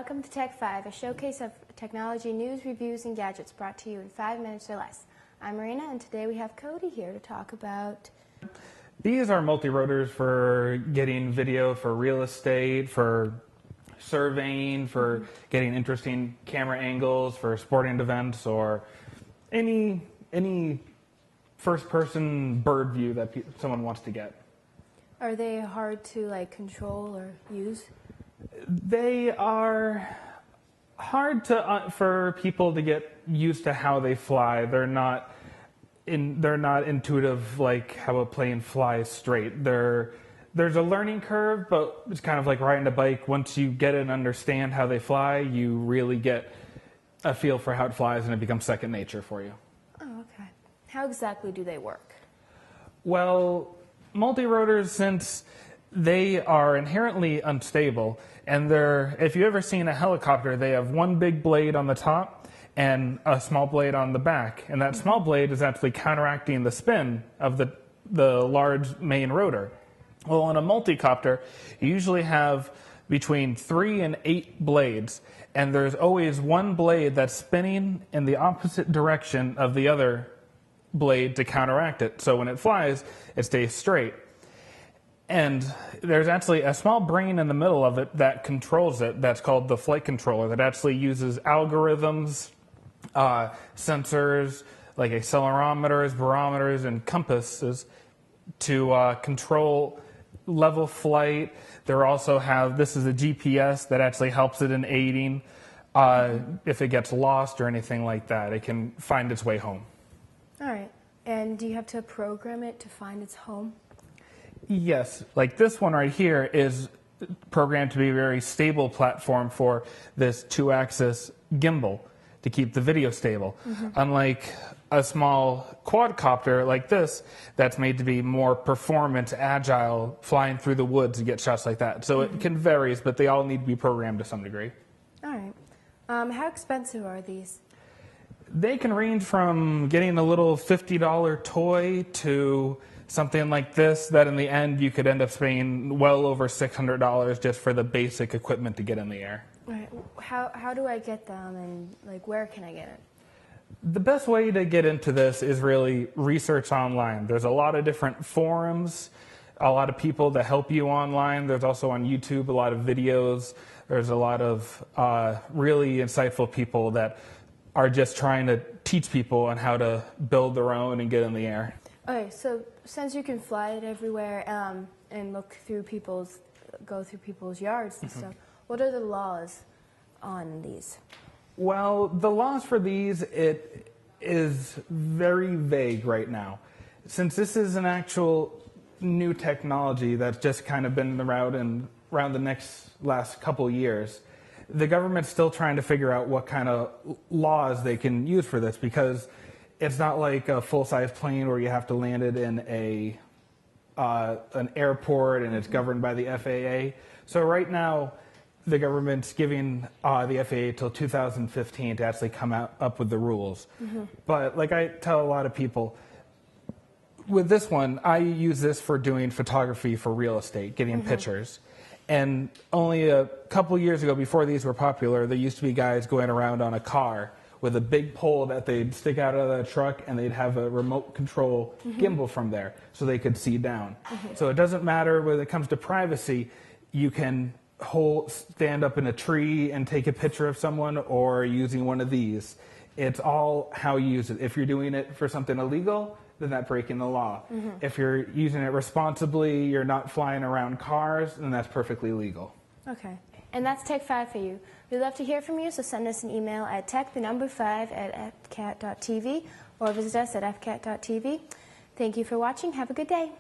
welcome to Tech 5, a showcase of technology news, reviews, and gadgets brought to you in 5 minutes or less. I'm Marina, and today we have Cody here to talk about... These are multi-rotors for getting video for real estate, for surveying, for getting interesting camera angles, for sporting events, or any first-person bird view that someone wants to get. Are they hard to control or use? They are hard for people to get used to how they fly. They're not intuitive like how a plane flies straight. There's a learning curve, but it's kind of like riding a bike. Once you get it and understand how they fly, you really get a feel for how it flies, and it becomes second nature for you. Oh, okay. How exactly do they work? Well, multi-rotors, since they are inherently unstable, and if you've ever seen a helicopter, they have one big blade on the top and a small blade on the back, and that small blade is actually counteracting the spin of the large main rotor. Well, on a multi-copter, you usually have between 3 and 8 blades, and there's always one blade that's spinning in the opposite direction of the other blade to counteract it. So when it flies, it stays straight. And there's actually a small brain in the middle of it that controls it. That's called the flight controller, that actually uses algorithms, sensors like accelerometers, barometers, and compasses to control level flight. This is a GPS that actually helps it in aiding. If it gets lost or anything like that, it can find its way home. All right. And do you have to program it to find its home? Yes, like this one right here is programmed to be a very stable platform for this 2-axis gimbal to keep the video stable. Unlike a small quadcopter like this, that's made to be more performance, agile, flying through the woods to get shots like that. So it can vary, but they all need to be programmed to some degree. All right. How expensive are these? They can range from getting a little $50 toy to something like this that in the end you could end up spending well over $600 just for the basic equipment to get in the air. Right. How do I get them, and where can I get it? The best way to get into this is really research online. There's a lot of different forums, a lot of people that help you online. There's also on YouTube a lot of videos. There's a lot of really insightful people that are just trying to teach people on how to build their own and get in the air. Okay, so since you can fly it everywhere and go through people's yards and stuff, what are the laws on these? Well, the laws for these, it is very vague right now. Since this is an actual new technology that's just kind of been around the last couple years, the government's still trying to figure out what kind of laws they can use for this, because it's not like a full-size plane where you have to land it in an airport and it's governed by the FAA. So right now, the government's giving the FAA till 2015 to actually come up with the rules. But like I tell a lot of people, with this one, I use this for doing photography for real estate, getting pictures. And only a couple years ago, before these were popular, there used to be guys going around on a car with a big pole that they'd stick out of the truck, and they'd have a remote control gimbal from there so they could see down. So it doesn't matter when it comes to privacy. You can stand up in a tree and take a picture of someone, or using one of these. It's all how you use it. If you're doing it for something illegal, then that's breaking the law. If you're using it responsibly, you're not flying around cars, then that's perfectly legal. Okay. And that's Tech 5 for you. We'd love to hear from you, so send us an email at tech5@fcat.tv or visit us at fcat.tv. Thank you for watching. Have a good day.